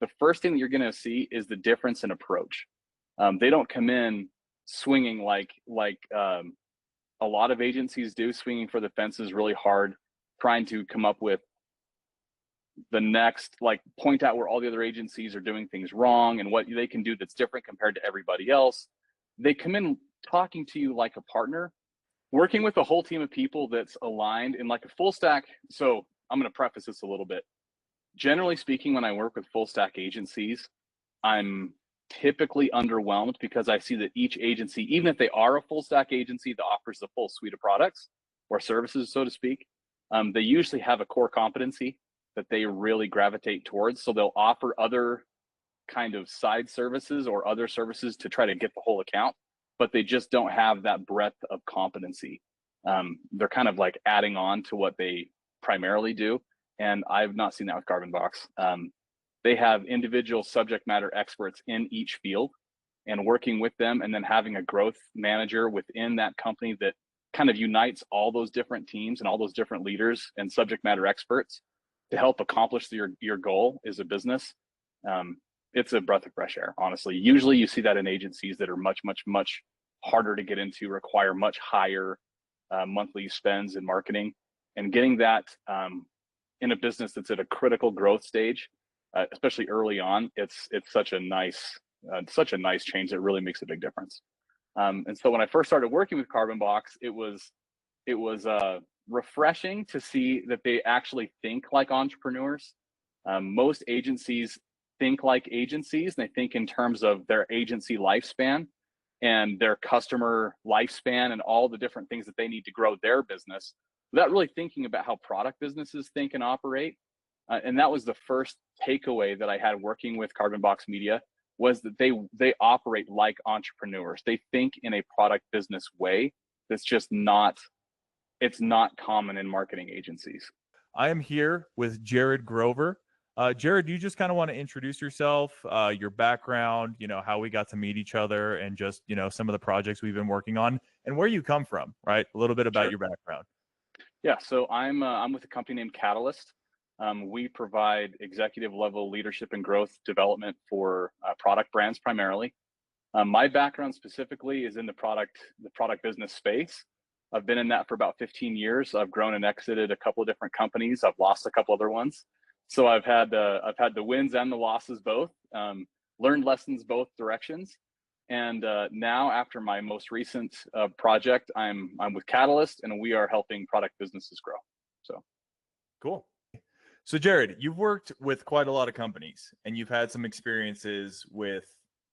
the first thing that you're going to see is the difference in approach. They don't come in swinging like a lot of agencies do, swinging for the fences really hard, trying to come up with the next, like, point out where all the other agencies are doing things wrong and what they can do that's different compared to everybody else. They come in talking to you like a partner, working with a whole team of people that's aligned in like a full stack. So I'm going to preface this a little bit. Generally speaking, when I work with full stack agencies, I'm typically underwhelmed because I see that each agency, even if they are a full stack agency that offers the full suite of products or services, so to speak, they usually have a core competency that they really gravitate towards. So they'll offer other kind of side services or other services to try to get the whole account, but they just don't have that breadth of competency. They're kind of like adding on to what they primarily do. And I've not seen that with Carbonbox. They have individual subject matter experts in each field and working with them, and then having a growth manager within that company that kind of unites all those different teams and all those different leaders and subject matter experts to help accomplish your goal as a business. It's a breath of fresh air, honestly. Usually you see that in agencies that are much harder to get into, require much higher monthly spends in marketing, and getting that in a business that's at a critical growth stage, especially early on, it's such a nice change that really makes a big difference. And so when I first started working with Carbonbox, it was refreshing to see that they actually think like entrepreneurs. Most agencies think like agencies, and they think in terms of their agency lifespan and their customer lifespan and all the different things that they need to grow their business, without really thinking about how product businesses think and operate. And that was the first takeaway that I had working with Carbonbox Media, was that they operate like entrepreneurs. They think in a product business way that's just not common in marketing agencies. I am here with Jared Grover. Jared, do you just kind of want to introduce yourself, your background, how we got to meet each other, and just, some of the projects we've been working on and where you come from, right? A little bit about Sure. your background. Yeah, so I'm with a company named Catalyst. We provide executive level leadership and growth development for product brands primarily. My background specifically is in the product business space. I've been in that for about 15 years. I've grown and exited a couple of different companies. I've lost a couple other ones. So I've had the wins and the losses both, learned lessons both directions. And now, after my most recent project, I'm with Catalyst, and we are helping product businesses grow. So cool. So Jared, you've worked with quite a lot of companies, and you've had some experiences with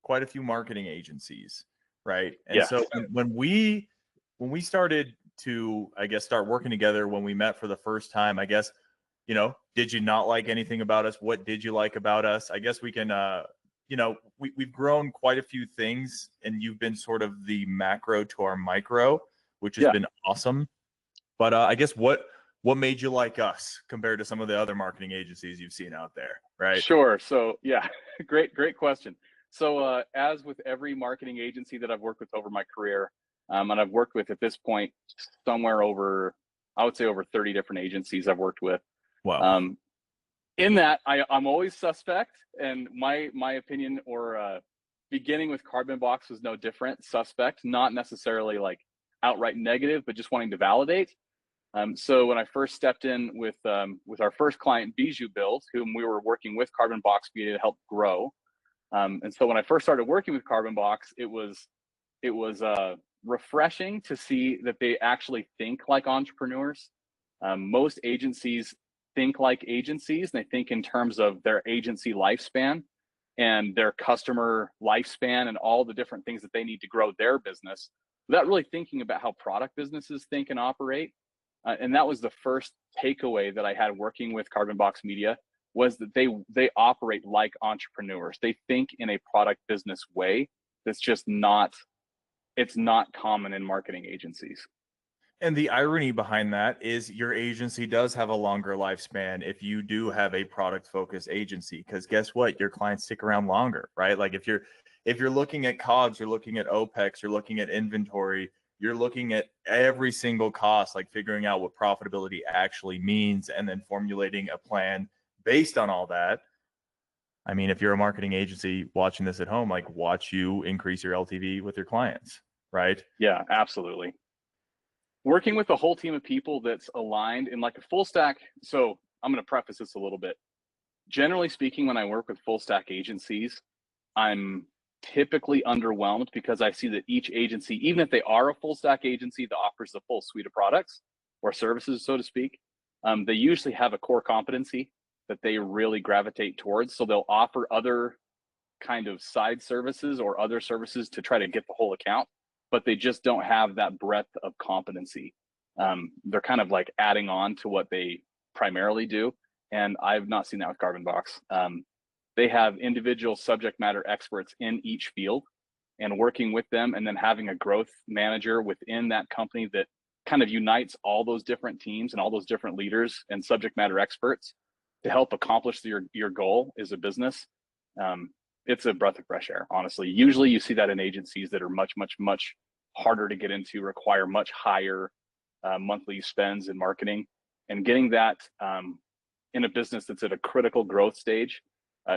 quite a few marketing agencies, right? And yeah. So when we started to, I guess, start working together, when we met for the first time, I guess, did you not like anything about us? What did you like about us? I guess we can, we've grown quite a few things, and you've been sort of the macro to our micro, which has been awesome. But I guess what made you like us compared to some of the other marketing agencies you've seen out there, right? Sure. So yeah, great question. So as with every marketing agency that I've worked with over my career, and I've worked with at this point somewhere over, I would say over 30 different agencies I've worked with. Wow. In that, I'm always suspect, and my opinion, or beginning with Carbonbox was no different. Suspect, not necessarily like outright negative, but just wanting to validate. So when I first stepped in with our first client, Bijou Build, whom we were working with Carbonbox Media to help grow. And so when I first started working with Carbonbox, it was refreshing to see that they actually think like entrepreneurs. Most agencies think like agencies, and they think in terms of their agency lifespan and their customer lifespan and all the different things that they need to grow their business, without really thinking about how product businesses think and operate. And that was the first takeaway that I had working with Carbonbox Media, was that they operate like entrepreneurs. They think in a product business way that's just not common in marketing agencies. And the irony behind that is your agency does have a longer lifespan if you do have a product focused agency, because guess what? Your clients stick around longer, right? Like if you're looking at COGS, you're looking at OPEX, you're looking at inventory, you're looking at every single cost, like figuring out what profitability actually means and then formulating a plan based on all that. I mean, if you're a marketing agency watching this at home, like watch you increase your LTV with your clients, right? Yeah, absolutely. Working with a whole team of people that's aligned in like a full stack. So I'm going to preface this a little bit. Generally speaking, when I work with full stack agencies, I'm typically underwhelmed because I see that each agency, even if they are a full stack agency that offers a full suite of products or services, so to speak, they usually have a core competency that they really gravitate towards. So they'll offer other kind of side services or other services to try to get the whole account, but they just don't have that breadth of competency. They're kind of like adding on to what they primarily do. And I've not seen that with Carbon Box. They have individual subject matter experts in each field, and working with them and then having a growth manager within that company that kind of unites all those different teams and all those different leaders and subject matter experts to help accomplish your goal as a business. It's a breath of fresh air, honestly. Usually you see that in agencies that are much, much, much harder to get into, require much higher monthly spends in marketing, and getting that in a business that's at a critical growth stage,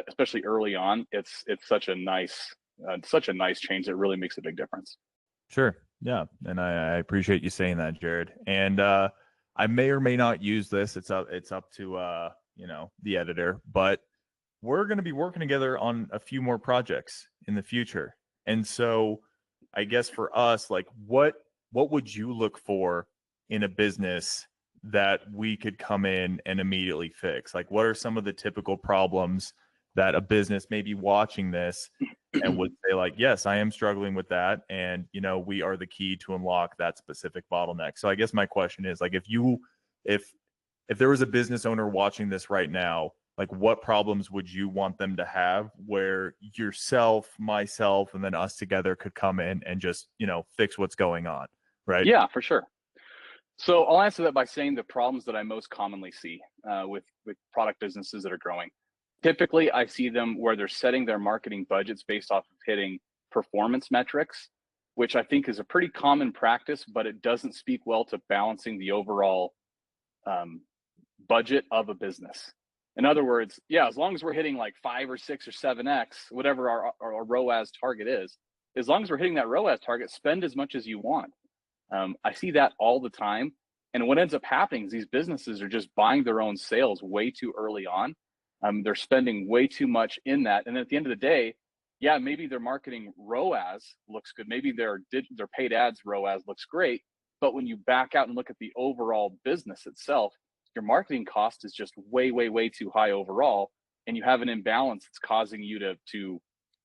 especially early on. It's such a nice change that really makes a big difference. Sure. Yeah. And I appreciate you saying that, Jared. And I may or may not use this. It's up to the editor, but we're going to be working together on a few more projects in the future. And so I guess for us, like what would you look for in a business that we could come in and immediately fix? Like what are some of the typical problems that a business may be watching this and would say like, yes, I am struggling with that. And, we are the key to unlock that specific bottleneck. So I guess my question is like, if there was a business owner watching this right now, like what problems would you want them to have where yourself, myself, and then us together could come in and just, fix what's going on, right? Yeah, for sure. So I'll answer that by saying the problems that I most commonly see with product businesses that are growing. Typically, I see them where they're setting their marketing budgets based off of hitting performance metrics, which I think is a pretty common practice, but it doesn't speak well to balancing the overall budget of a business. In other words, yeah, as long as we're hitting like 5 or 6 or 7x, whatever our ROAS target is, as long as we're hitting that ROAS target, spend as much as you want. I see that all the time. And what ends up happening is these businesses are just buying their own sales way too early on. They're spending way too much in that. And then at the end of the day, yeah, maybe their marketing ROAS looks good. Maybe their paid ads ROAS looks great. But when you back out and look at the overall business itself, your marketing cost is just way, way, way too high overall. And you have an imbalance that's causing you to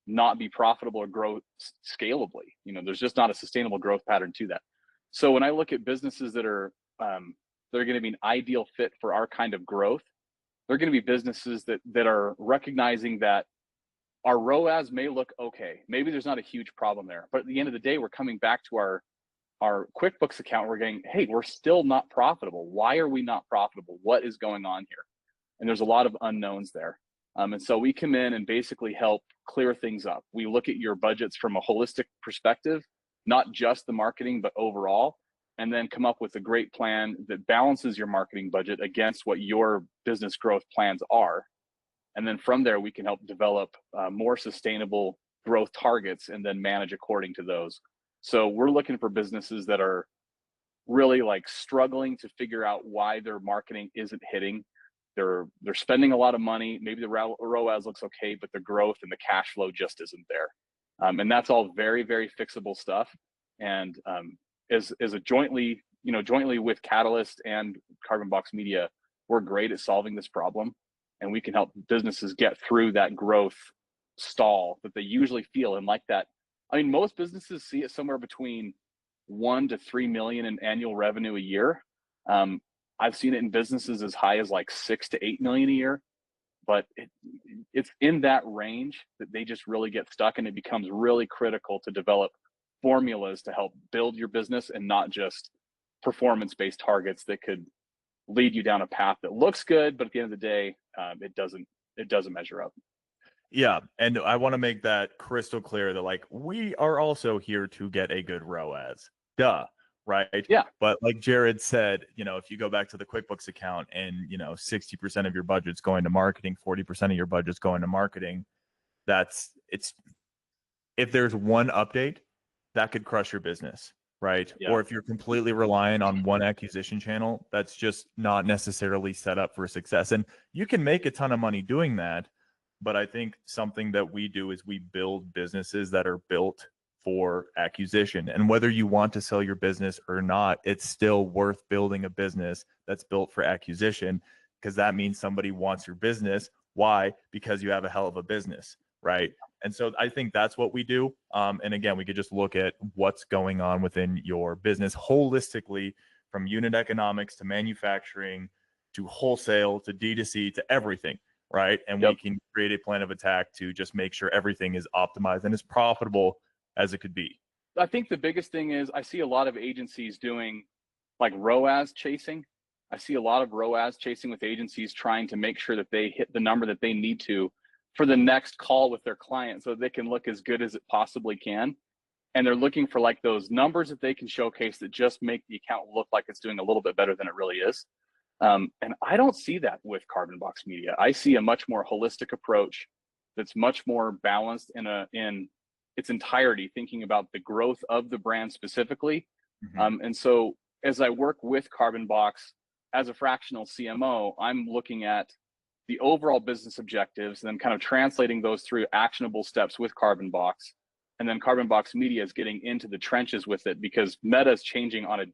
not be profitable or grow scalably. There's just not a sustainable growth pattern to that. So when I look at businesses that are going to be an ideal fit for our kind of growth, they're going to be businesses that are recognizing that our ROAS may look okay. Maybe there's not a huge problem there, but at the end of the day, we're coming back to our QuickBooks account. We're going, hey, we're still not profitable. Why are we not profitable? What is going on here? And there's a lot of unknowns there. And so we come in and basically help clear things up. We look at your budgets from a holistic perspective, not just the marketing, but overall, and then come up with a great plan that balances your marketing budget against what your business growth plans are. And then from there, we can help develop more sustainable growth targets and then manage according to those. So we're looking for businesses that are really like struggling to figure out why their marketing isn't hitting. They're spending a lot of money. Maybe the ROAS looks okay, but the growth and the cash flow just isn't there. And that's all very, very fixable stuff. And as a jointly with Catalyst and Carbon Box Media, we're great at solving this problem, and we can help businesses get through that growth stall that they usually feel. And like that, I mean, most businesses see it somewhere between 1 to 3 million in annual revenue a year. I've seen it in businesses as high as like 6 to 8 million a year, but it's in that range that they just really get stuck, and it becomes really critical to develop formulas to help build your business and not just performance-based targets that could lead you down a path that looks good, but at the end of the day, it doesn't measure up. Yeah. And I want to make that crystal clear that like we are also here to get a good ROAS. Duh. right? Yeah. But like Jared said, if you go back to the QuickBooks account and 60% of your budget's going to marketing, 40% of your budget's going to marketing, it's if there's one update that could crush your business, right? Yeah. Or if you're completely reliant on one acquisition channel, that's just not necessarily set up for success. And you can make a ton of money doing that, but I think something that we do is we build businesses that are built for acquisition. And whether you want to sell your business or not, it's still worth building a business that's built for acquisition, because that means somebody wants your business. Why? Because you have a hell of a business, right? And so I think that's what we do. And again, we could just look at what's going on within your business holistically, from unit economics to manufacturing to wholesale to D2C to everything, right? And Yep. we can create a plan of attack to just make sure everything is optimized and as profitable as it could be. I think the biggest thing is I see a lot of agencies doing like ROAS chasing. I see a lot of ROAS chasing with agencies trying to make sure that they hit the number that they need to for the next call with their client so that they can look as good as it possibly can. And they're looking for like those numbers that they can showcase that just make the account look like it's doing a little bit better than it really is. And I don't see that with Carbon Box Media. I see a much more holistic approach that's much more balanced in its entirety, thinking about the growth of the brand specifically. And so as I work with Carbon Box as a fractional CMO, I'm looking at the overall business objectives and then kind of translating those through actionable steps with Carbon Box. And then Carbon Box Media is getting into the trenches with it, because Meta is changing on a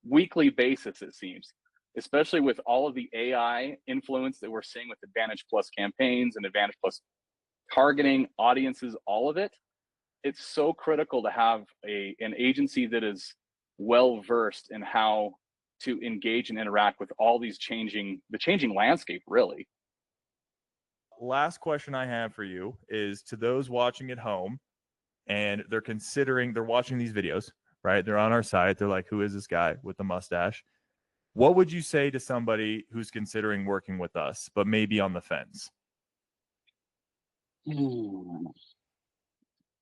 weekly basis, it seems, especially with all of the AI influence that we're seeing with Advantage Plus campaigns and Advantage Plus targeting audiences, all of it. It's so critical to have an agency that is well versed in how to engage and interact with all these changing landscape, really. Last question I have for you is to those watching at home and they're watching these videos, right? They're on our site. They're like, who is this guy with the mustache? What would you say to somebody who's considering working with us, but maybe on the fence?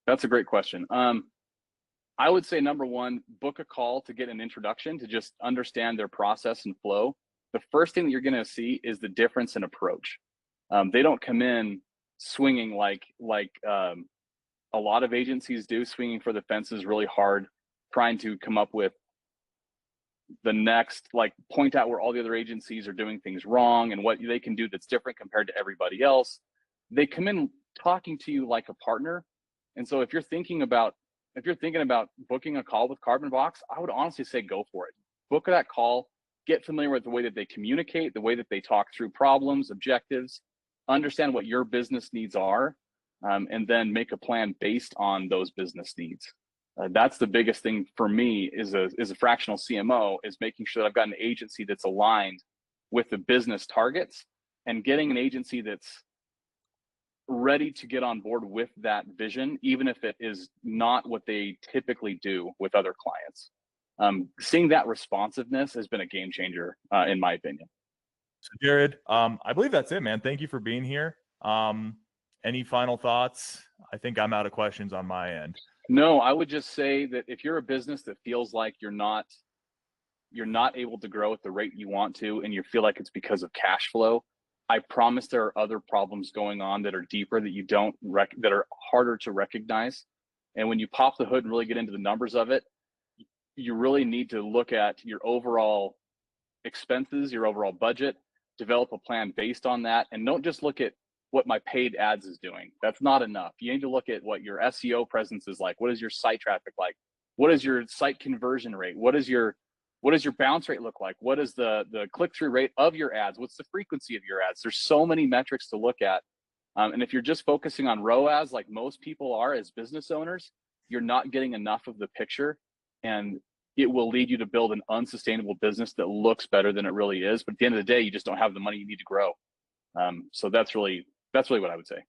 That's a great question. I would say number one, book a call to get an introduction to just understand their process and flow. The first thing that you're going to see is the difference in approach. They don't come in swinging like a lot of agencies do, swinging for the fences really hard, trying to come up with the next, like point out where all the other agencies are doing things wrong and what they can do that's different compared to everybody else. They come in talking to you like a partner. And so if you're thinking about booking a call with Carbon Box, I would honestly say go for it. Book that call, get familiar with the way that they communicate, the way that they talk through problems, objectives, understand what your business needs are, and then make a plan based on those business needs. That's the biggest thing for me is a fractional CMO, is making sure that I've got an agency that's aligned with the business targets, and getting an agency that's ready to get on board with that vision, even if it is not what they typically do with other clients. Seeing that responsiveness has been a game changer, in my opinion. So Jared, I believe that's it, man. Thank you for being here. Any final thoughts? I think I'm out of questions on my end. No, I would just say that if you're a business that feels like you're not able to grow at the rate you want to, and you feel like it's because of cash flow, I promise there are other problems going on that are deeper, that that are harder to recognize. And when you pop the hood and really get into the numbers of it, you really need to look at your overall expenses, your overall budget, develop a plan based on that, and don't just look at what my paid ads is doing. That's not enough. You need to look at what your SEO presence is like. What is your site traffic like? What is your site conversion rate? What does your bounce rate look like? What is the click-through rate of your ads? What's the frequency of your ads? There's so many metrics to look at. And if you're just focusing on ROAS, like most people are as business owners, you're not getting enough of the picture, and it will lead you to build an unsustainable business that looks better than it really is. But at the end of the day, you just don't have the money you need to grow. So that's really what I would say.